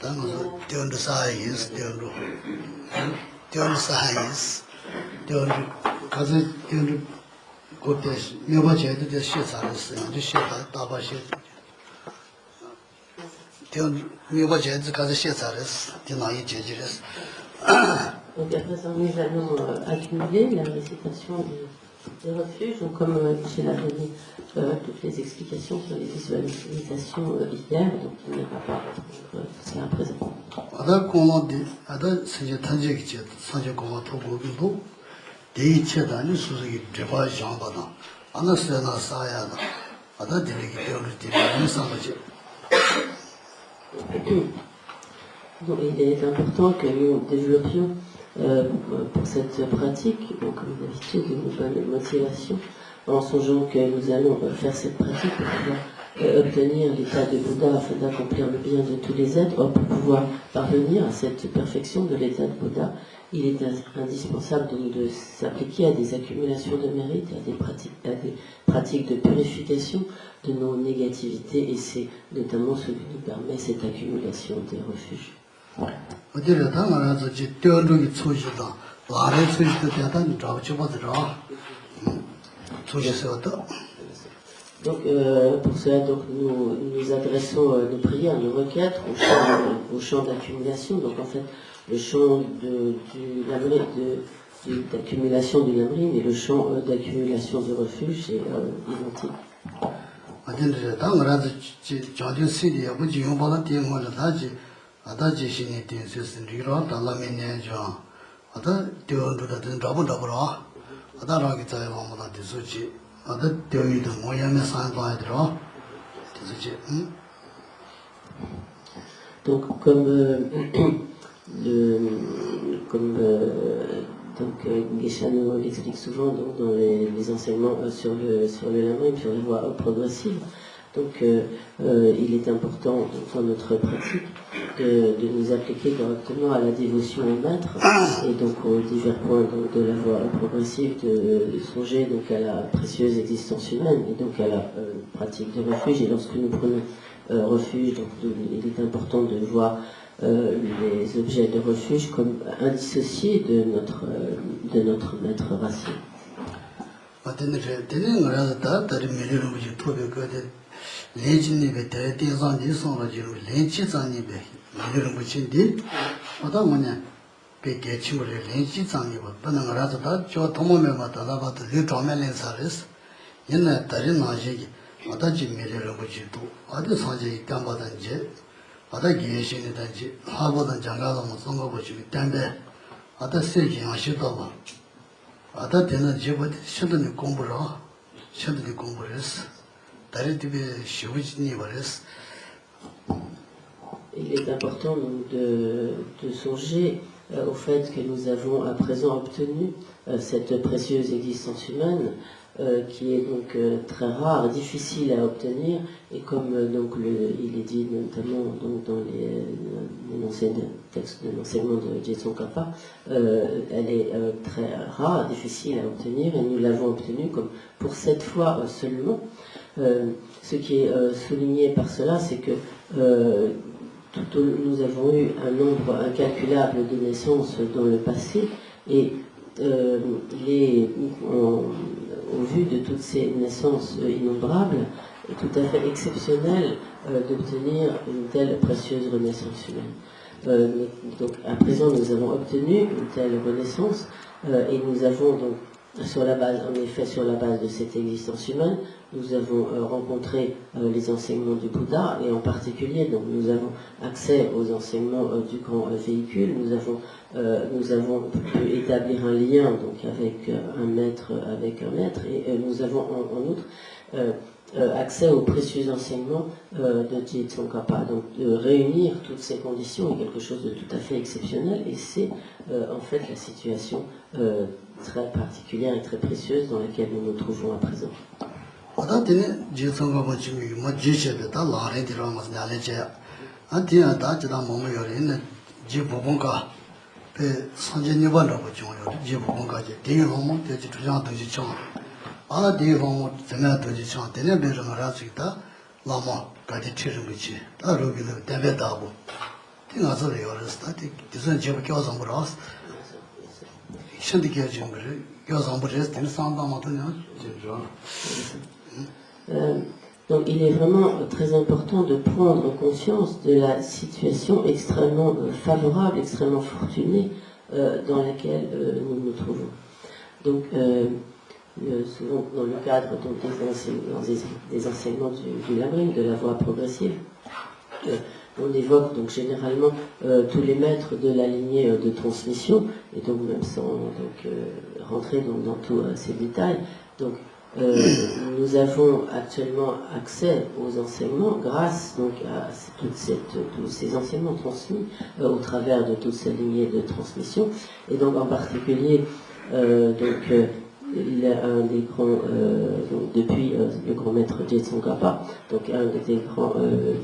the science, the science, the Kotesh, never said the shit are the shit at Taba shit. Never said the shit are the night changes. Donc à présent, nous allons accumuler la récitation des refuges. Donc comme Michel a donné toutes les explications sur les visualisations hier, donc il n'y aura pas jusqu'à présent. Ada Komandi, Ada Sanja Tanjik, Sanja Komato Gobindo, Dei Chedani Suzuki, Java Jambada, Anasena Sayana, Ada Diriki, Samaji. Donc, il est important que nous développions pour cette pratique, donc, comme d'habitude, une bonne motivation, en songeant que nous allons faire cette pratique pour pouvoir obtenir l'état de Bouddha afin d'accomplir le bien de tous les êtres. Or, pour pouvoir parvenir à cette perfection de l'état de Bouddha, il est indispensable de s'appliquer à des accumulations de mérite, à des pratiques de purification de nos négativités, et c'est notamment ce qui nous permet cette accumulation des refuges. Donc, pour cela, donc, nous adressons nos prières, nos requêtes au champ d'accumulation. Donc, en fait, le champ d'accumulation du lamrim et le champ d'accumulation du refuge, c'est identique. Donc, Geshe nous l'explique souvent donc, dans les enseignements sur le lamrim, sur les voies progressives. Donc, il est important dans notre pratique de nous appliquer correctement à la dévotion au maître et donc aux divers points donc, de la voie progressive, de songer donc, à la précieuse existence humaine et donc à la pratique de refuge. Et lorsque nous prenons refuge, donc, il est important de voir les objets de refuge comme indissociés de notre maître racine. Ada Geshe Danji, Habodan Jangala Musonga Tembe, Ada Seji Ashitaba, Ada Tena Jibut, Shadani Kumbura, Shadani Kumburis, Taritibi Shivijni Varis. Il est important donc, de songer au fait que nous avons à présent obtenu cette précieuse existence humaine qui est donc très rare, difficile à obtenir, et comme donc il est dit notamment donc, dans l'énoncé de texte de l'enseignement de Jetson Kappa, elle est très rare, difficile à obtenir, et nous l'avons obtenue comme pour cette fois seulement. Ce qui est souligné par cela, c'est que nous avons eu un nombre incalculable de naissances dans le passé, et au vu de toutes ces naissances innombrables, est tout à fait exceptionnel d'obtenir une telle précieuse renaissance humaine. Donc à présent, nous avons obtenu une telle renaissance et nous avons donc, sur la base de cette existence humaine, nous avons rencontré les enseignements du Bouddha, et en particulier, donc, nous avons accès aux enseignements du grand véhicule, nous avons pu établir un lien donc, avec un maître, et nous avons en outre accès aux précieux enseignements de Jetson Kappa. Donc de réunir toutes ces conditions est quelque chose de tout à fait exceptionnel, et c'est en fait la situation très particulière et très précieuse dans laquelle nous nous trouvons à présent. Donc il est vraiment très important de prendre conscience de la situation extrêmement favorable, extrêmement fortunée dans laquelle nous nous trouvons. Donc, souvent dans le cadre donc, des enseignements du Lamrim, de la voie progressive, on évoque donc généralement tous les maîtres de la lignée de transmission, et donc même sans rentrer dans tous ces détails. Donc, nous avons actuellement accès aux enseignements grâce donc à tous ces enseignements transmis au travers de toute cette lignée de transmission, et donc en particulier il est un des grands, depuis le grand maître Jetsongkhapa, donc un des grands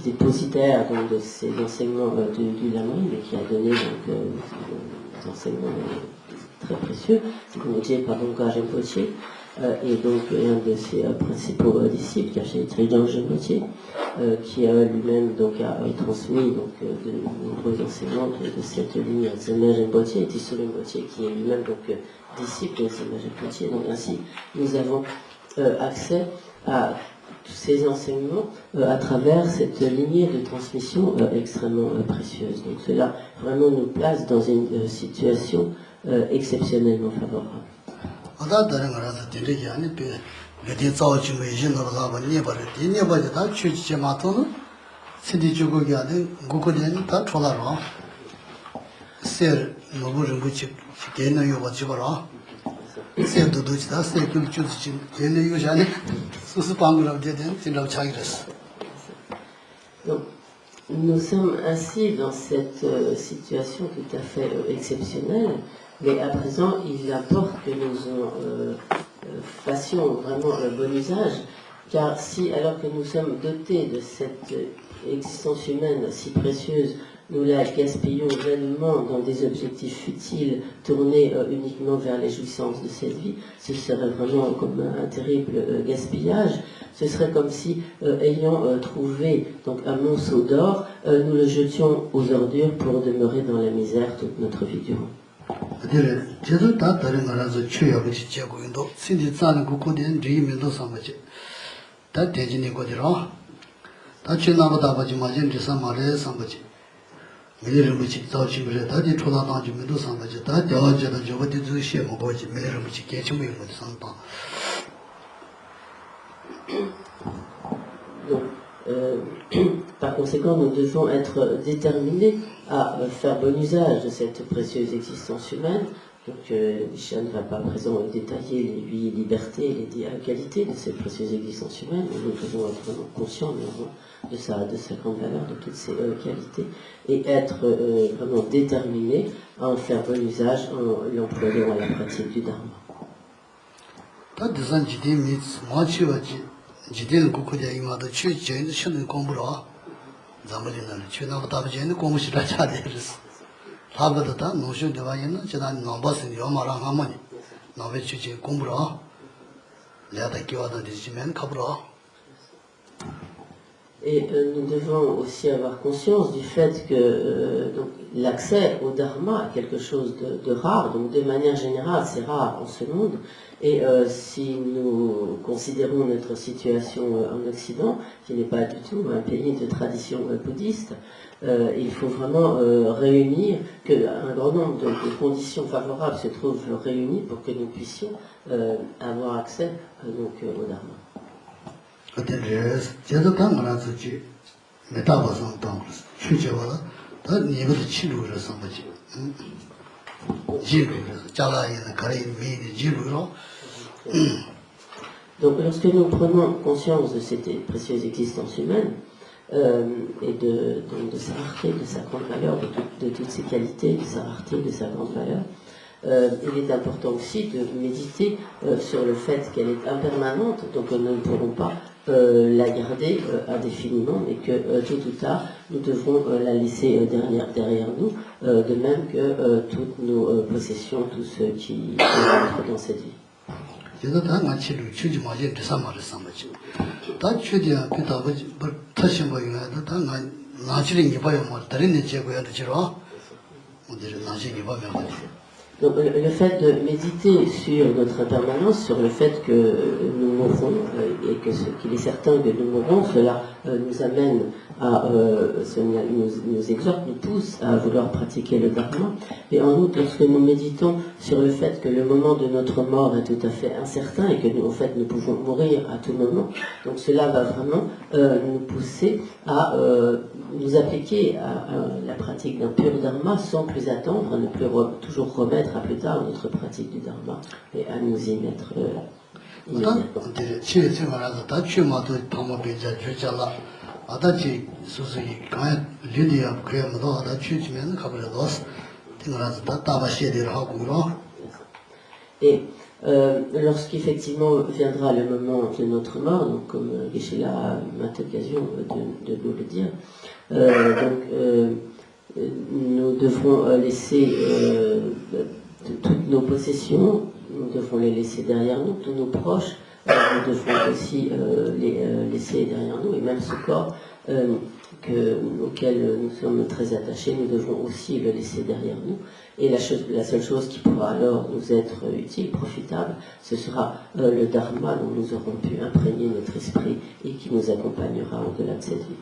dépositaires donc, de ces enseignements du Lamrim, et qui a donné donc, des enseignements très précieux, c'est comme dit par Bongka Rinpoche, et donc un de ses principaux disciples, Kaché Tridjan Rinpoche, qui lui-même donc a transmis donc de nombreux enseignements de cette ligne Zemer Rinpoche et Tissou Rinpoche, qui est lui-même donc disciple de Zemer Rinpoche. Donc ainsi, nous avons accès à tous ces enseignements à travers cette lignée de transmission extrêmement précieuse. Donc cela vraiment nous place dans une situation exceptionnellement favorable. Donc, nous sommes ainsi dans cette situation tout à fait exceptionnelle, mais à présent, il importe que nous en fassions vraiment bon usage, car si, alors que nous sommes dotés de cette existence humaine si précieuse, nous la gaspillons vainement dans des objectifs futiles tournés uniquement vers les jouissances de cette vie, ce serait vraiment comme un terrible gaspillage. Ce serait comme si, ayant trouvé donc, un monceau d'or, nous le jetions aux ordures pour demeurer dans la misère toute notre vie durant. Donc, par conséquent, nous devons être déterminés à faire bon usage de cette précieuse existence humaine. Donc, Michel ne va pas à présent détailler les 8 libertés et les qualités de cette précieuse existence humaine, mais nous devons être vraiment conscients de sa grande valeur, de toutes ses qualités, et être vraiment déterminés à en faire bon usage en l'employant à la pratique du Dharma. Et nous devons aussi avoir conscience du fait que l'accès au Dharma est quelque chose de rare, donc de manière générale c'est rare en ce monde, et si nous considérons notre situation en Occident, qui n'est pas du tout un pays de tradition bouddhiste, il faut vraiment réunir, qu'un grand nombre de conditions favorables se trouvent réunies pour que nous puissions avoir accès donc, au Dharma. Donc lorsque nous prenons conscience de cette précieuse existence humaine, et de sa rareté, de sa grande valeur, de toutes ses qualités, de sa rareté, de sa grande valeur, il est important aussi de méditer sur le fait qu'elle est impermanente, donc nous ne pourrons pas la garder indéfiniment, mais que tôt ou tard, nous devrons la laisser derrière nous, de même que toutes nos possessions, tout ce qui rentre dans cette vie. 나중에 이봐요 뭐 다른 데 제고야 되죠. 오늘 나중에 이봐요. Donc, le fait de méditer sur notre impermanence, sur le fait que nous mourrons et qu'il est certain que nous mourrons, cela nous amène nous exhorte, nous pousse à vouloir pratiquer le dharma. Et en outre, lorsque nous méditons sur le fait que le moment de notre mort est tout à fait incertain et que nous, en fait, nous pouvons mourir à tout moment, donc cela va vraiment nous pousser à nous appliquer à la pratique d'un pur dharma sans plus attendre, à ne plus toujours remettre à plus tard notre pratique du dharma et à nous y mettre immédiatement. Et lorsqu'effectivement viendra le moment de notre mort, donc comme Geshe-la a maintes occasions de nous le dire, nous devrons laisser toutes nos possessions, nous devrons les laisser derrière nous, tous nos proches, nous devrons aussi les laisser derrière nous, et même ce corps auquel nous sommes très attachés, nous devrons aussi le laisser derrière nous. Et la seule chose qui pourra alors nous être utile, profitable, ce sera le dharma dont nous aurons pu imprégner notre esprit et qui nous accompagnera au-delà de cette vie.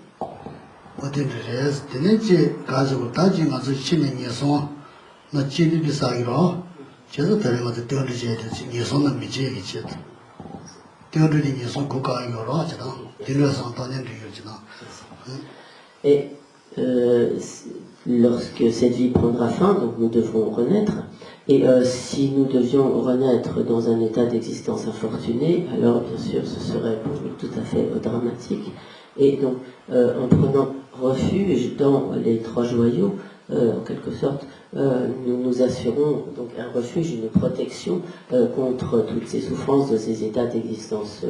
Et lorsque cette vie prendra fin, donc nous devrons renaître. Et si nous devions renaître dans un état d'existence infortuné, alors bien sûr ce serait pour nous tout à fait dramatique. Et donc en prenant refuge dans les trois joyaux, en quelque sorte, nous nous assurons donc un refuge, une protection contre toutes ces souffrances de ces états d'existence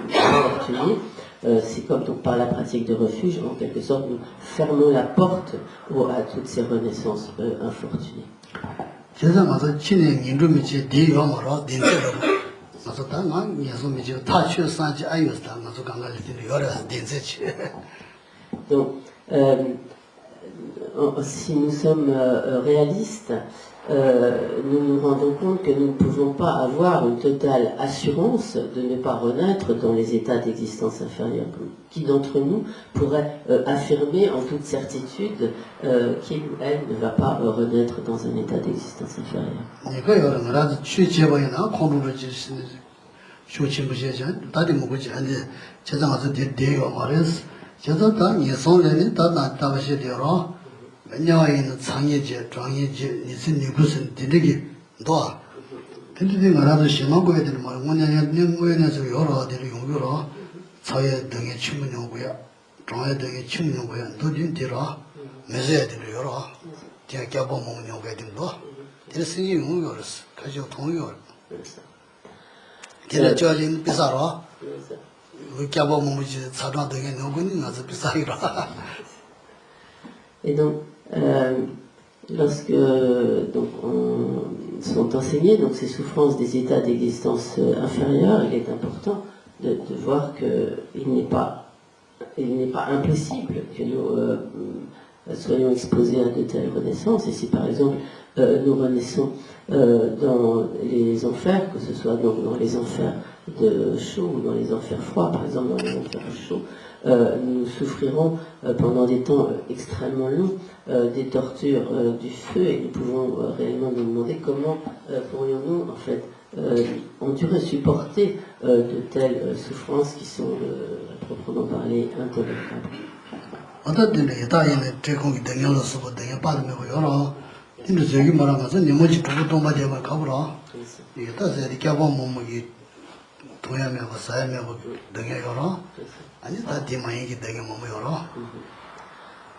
infortunés. C'est comme donc par la pratique de refuge, en quelque sorte, nous fermons la porte à toutes ces renaissances infortunées. Donc, si nous sommes réalistes, nous nous rendons compte que nous ne pouvons pas avoir une totale assurance de ne pas renaître dans les états d'existence inférieure. Qui d'entre nous pourrait affirmer en toute certitude qu'il ou elle ne va pas renaître dans un état d'existence inférieure? 왜냐하면 상예제, 장예제, 니슨 니구슨 되게 더 근데 말아도 심한 거에 되는 말 뭐냐면 년고에서 여러 데를 용교로 사회 등의 친분 용고야 장애 등의 친분 용고야 도진 되라 매세야 되는 여러 제가 껴보 먹는 용고야 된다 이래서 이 용교로서 가지고 통요 걔네 저린 비싸로 그 껴보 먹는 사람 등의 용고는 아주 비싸이라. Et donc, lorsque sont enseignées donc, ces souffrances des états d'existence inférieure, il est important de voir qu'il n'est pas impossible que nous soyons exposés à de telles renaissances. Et si par exemple nous renaissons dans les enfers, que ce soit dans les enfers de chaud ou dans les enfers froids, par exemple dans les enfers chauds, nous souffrirons pendant des temps extrêmement longs des tortures du feu et nous pouvons réellement nous demander comment pourrions-nous en fait endurer, supporter de telles souffrances qui sont à proprement parler intolérables.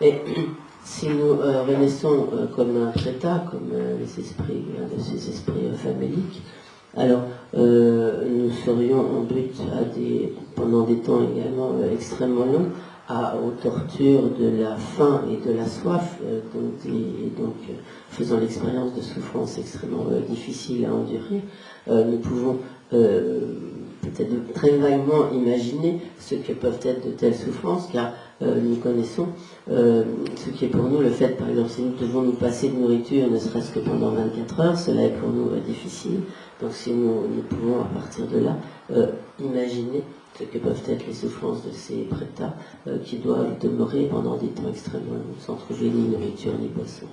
Et si nous renaissons comme un Kreta, comme les esprits, de ces esprits faméliques, alors nous serions en but pendant des temps également extrêmement longs aux tortures de la faim et de la soif, et donc faisant l'expérience de souffrances extrêmement difficiles à endurer. Nous pouvons peut-être très vaguement imaginer ce que peuvent être de telles souffrances, car nous connaissons, ce qui est pour nous le fait, par exemple, si nous devons nous passer de nourriture, ne serait-ce que pendant 24 heures, cela est pour nous difficile. Donc si nous pouvons, à partir de là, imaginer ce que peuvent être les souffrances de ces prétas qui doivent demeurer pendant des temps extrêmement longs, sans trouver ni nourriture ni boisson.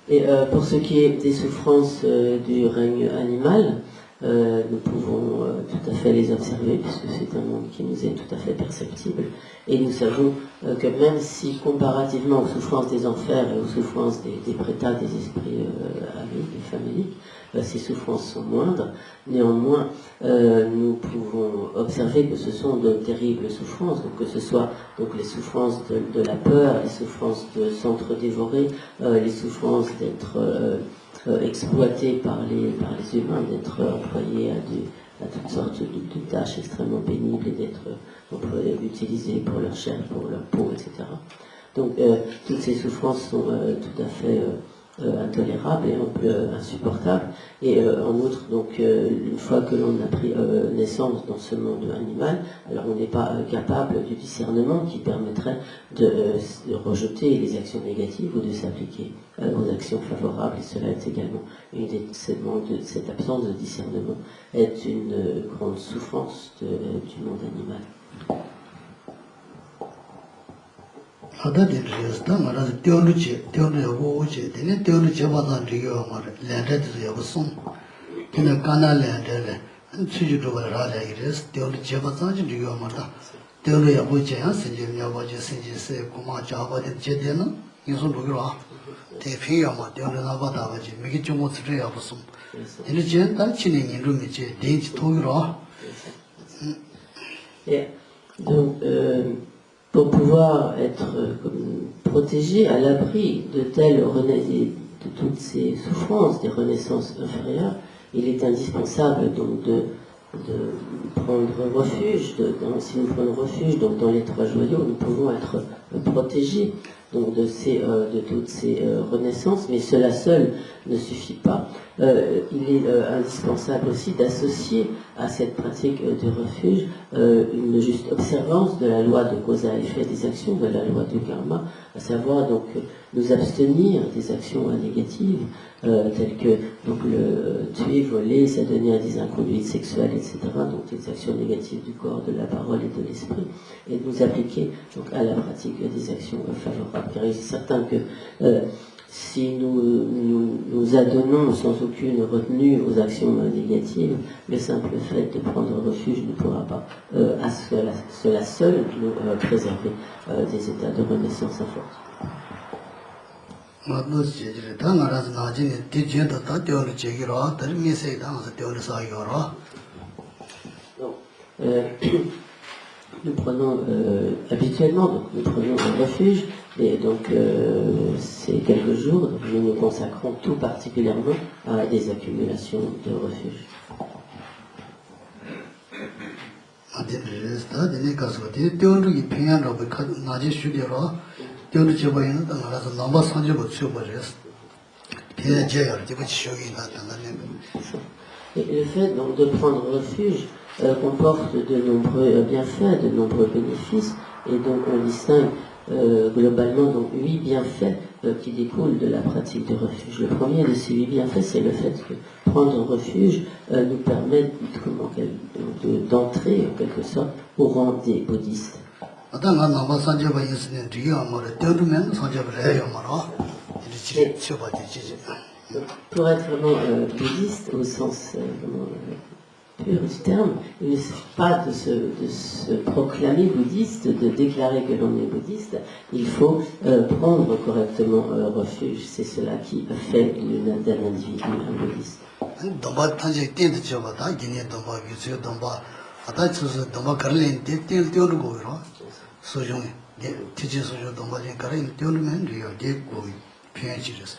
Et pour ce qui est des souffrances du règne animal, nous pouvons tout à fait les observer, puisque c'est un monde qui nous est tout à fait perceptible. Et nous savons que même si, comparativement aux souffrances des enfers et aux souffrances des prétats, des esprits amiques et faméliques, ces souffrances sont moindres, néanmoins, nous pouvons observer que ce sont de terribles souffrances, donc que ce soit donc, les souffrances de la peur, les souffrances de s'entre dévorer, les souffrances d'être exploité par les humains, d'être employé à toutes sortes de tâches extrêmement pénibles et d'être utilisés pour leur chair, pour leur peau, etc. Donc toutes ces souffrances sont tout à fait intolérables et insupportables. Et en outre, donc, une fois que l'on a pris naissance dans ce monde animal, alors on n'est pas capable du discernement qui permettrait de rejeter les actions négatives ou de s'appliquer aux actions favorables. Et cela est également cette absence de discernement est une grande souffrance du monde animal. Et donc, pour pouvoir être protégé à l'abri de toutes ces souffrances des renaissances inférieures, il est indispensable donc de prendre refuge, si nous prenons refuge donc dans les trois joyaux, nous pouvons être protégés donc de toutes ces renaissances, mais cela seul ne suffit pas. Il est indispensable aussi d'associer à cette pratique de refuge une juste observance de la loi de cause à effet des actions, de la loi du karma, à savoir donc nous abstenir des actions négatives, telles que donc, tuer, voler, s'adonner à des inconduites sexuelles, etc., donc des actions négatives du corps, de la parole et de l'esprit, et de nous appliquer donc, à la pratique des actions favorables. Car il est certain que si nous adonnons sans aucune retenue aux actions négatives, le simple fait de prendre refuge ne pourra pas, à cela seul, nous préserver des états de renaissance forte. Nous prenons habituellement, donc nous prenons un refuge, et donc ces quelques jours, donc, nous nous consacrons tout particulièrement à des accumulations de refuges. Et le fait donc de prendre refuge comporte de nombreux bienfaits, de nombreux bénéfices, et donc on distingue globalement donc 8 bienfaits qui découlent de la pratique du refuge. Le premier de ces 8 bienfaits, c'est le fait que prendre refuge nous permet d'entrer en quelque sorte au rang des bouddhistes. Pour être vraiment bouddhiste au sens pur du terme, il ne suffit pas de se proclamer bouddhiste, de déclarer que l'on est bouddhiste, il faut prendre correctement refuge. C'est cela qui fait d'un individu un bouddhiste. 티지소저 동바진 가린 띄우면 돼요. 대고 피해지르스.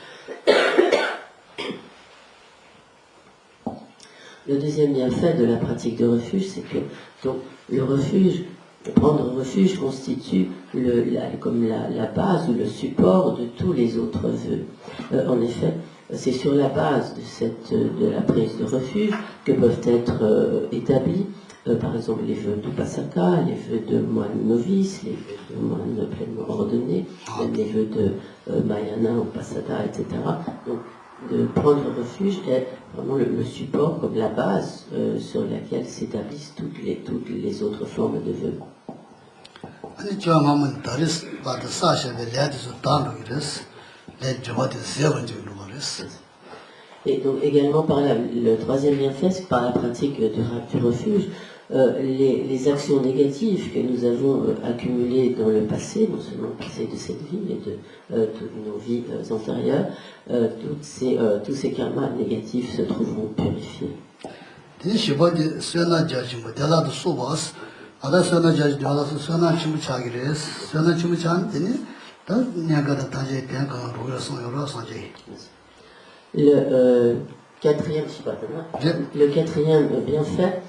Le deuxième bienfait de la pratique de refuge, c'est que donc, le refuge, prendre refuge constitue comme la base ou le support de tous les autres vœux. En effet, c'est sur la base de la prise de refuge que peuvent être établis, par exemple, les vœux de Pasaka, les vœux de moine novice, les vœux de moine pleinement ordonné, même les vœux de Mayana ou Pasada, etc. Donc, de prendre refuge est vraiment le support comme la base sur laquelle s'établissent toutes les autres formes de vœux. 아니 저만은 다리스 바드 사샤베 레드스 단로이르스 레 저바드 세번지로 말했어. Et donc également le troisième bienfait, c'est que par la pratique du refuge, les actions négatives que nous avons accumulées dans le passé, non seulement le passé de cette vie, mais de toutes nos vies antérieures, tous ces karmas négatifs se trouveront purifiés. 이 시바디 세나 자지모 달라도 소바스 아다 세나 자지 달라서 세나 침부 차기레스 세나 침부 찬데니 다 냐가다 타제 땡가 로여서 여러 산제. Le quatrième bienfait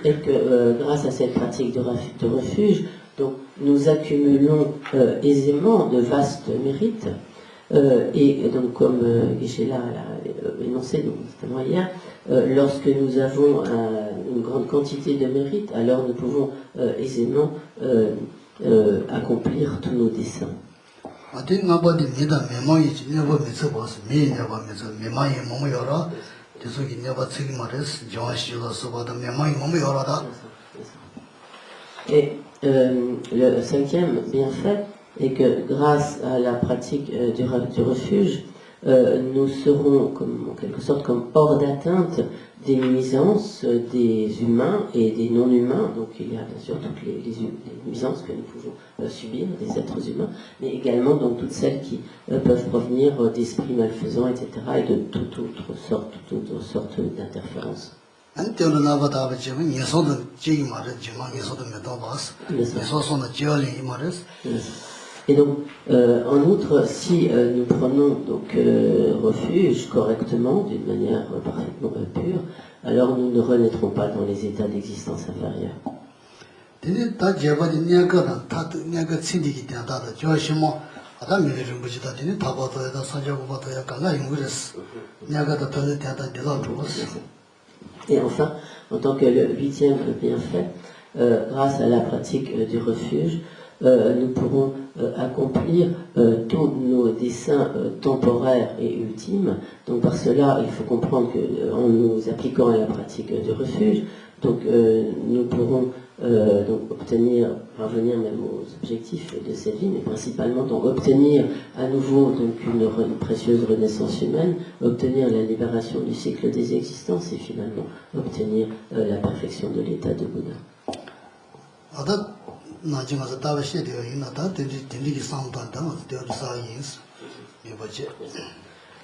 est que grâce à cette pratique de refuge, donc, nous accumulons aisément de vastes mérites. Et donc, comme Geshe-la l'a énoncé notamment hier, lorsque nous avons une grande quantité de mérites, alors nous pouvons aisément accomplir tous nos desseins. Et le cinquième bienfait est que grâce à la pratique du refuge, nous serons en quelque sorte comme hors d'atteinte des nuisances des humains et des non-humains. Donc il y a bien sûr toutes les nuisances que nous pouvons subir des êtres humains, mais également donc toutes celles qui peuvent provenir d'esprits malfaisants, etc., et de toute autre sorte d'interférences. Et donc, en outre, si nous prenons donc refuge correctement, d'une manière parfaitement pure, alors nous ne renaîtrons pas dans les états d'existence inférieure. Et enfin, en tant que le huitième bienfait, grâce à la pratique du refuge, nous pourrons accomplir tous nos desseins temporaires et ultimes. Donc par cela, il faut comprendre qu'en nous appliquant à la pratique du refuge, donc, nous pourrons donc parvenir même aux objectifs de cette vie, mais principalement donc obtenir à nouveau donc une précieuse renaissance humaine, obtenir la libération du cycle des existences et finalement obtenir la perfection de l'état de Bouddha.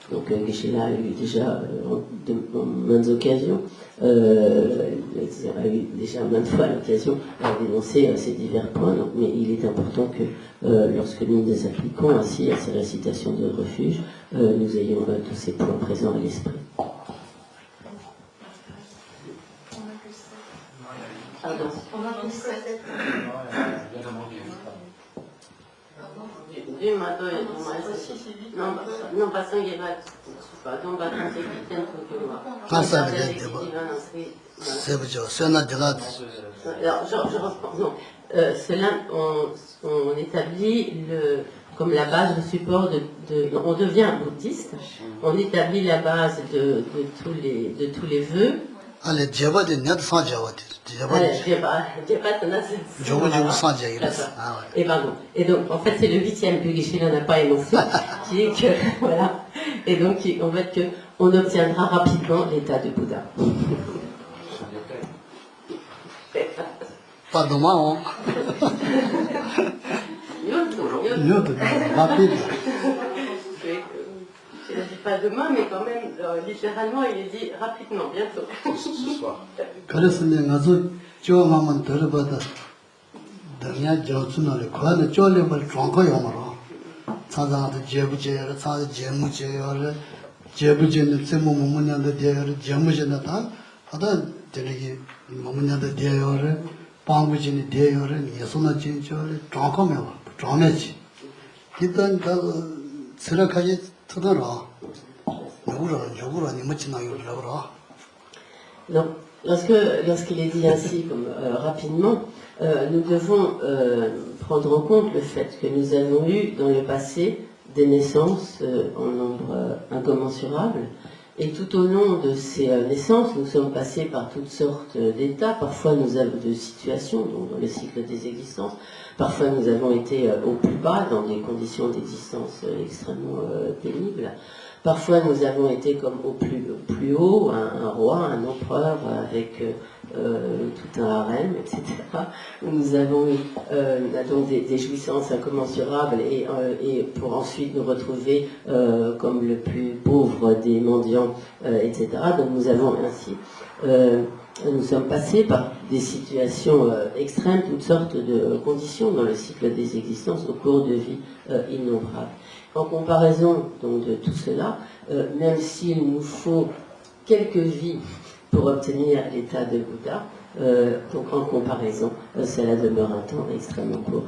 Donc Geshe-la a eu déjà en maintes occasions, a eu déjà maintes fois l'occasion d'énoncer ces divers points, donc, mais il est important que lorsque nous les appliquons ainsi à ces récitations de refuge, nous ayons tous ces points présents à l'esprit. Pardon. Non, pas ça, il y a donc alors, je reprends. Non. Cela, on établit comme la base, le support on devient bouddhiste, on établit la base de tous les vœux. Allez, et donc, en fait, c'est le huitième que Geshe-la n'a pas énoncé, qui est que, voilà, et donc, en fait, qu'on obtiendra rapidement l'état de Bouddha. Pas demain, rapide. Je ne dis pas demain, mais quand même, littéralement, il est dit rapidement, bientôt. Ce soir. dāngyā jāwtsū nā rī, kua nā chō lī bā rī chōngkā yō mā rā. Tsāngzā ngā tā jēbu jē yā rā, tsāngzā jēmu jē yā rā, jēbu jē nā tsē mō mō nyā tā dē yā rā, jēmu jē nā tā, ātā dē rī kī mō nyā tā dē yā rā, pāngu jē nī dē yā rā, nyē sō nā jē yā rā, chōngkā mē wā, chōngmē jī. Kī tā tā tsē rā kā jē tā tā rā, yō rā, nī mā chī nā yō rā rā. Donc, lorsqu'il est dit ainsi, comme, rapidement, nous devons prendre en compte le fait que nous avons eu dans le passé des naissances en nombre incommensurable, et tout au long de ces naissances, nous sommes passés par toutes sortes d'états, parfois nous avons de situations, donc dans le cycle des existences, parfois nous avons été au plus bas, dans des conditions d'existence extrêmement pénibles. Parfois, nous avons été comme au plus haut, un roi, un empereur avec tout un harem, etc. Nous avons eu donc des jouissances incommensurables et pour ensuite nous retrouver comme le plus pauvre des mendiants, etc. Donc nous avons ainsi... nous sommes passés par des situations extrêmes, toutes sortes de conditions dans le cycle des existences au cours de vies innombrables. En comparaison donc, de tout cela, même s'il nous faut quelques vies pour obtenir l'état de Bouddha, donc en comparaison, cela demeure un temps extrêmement court.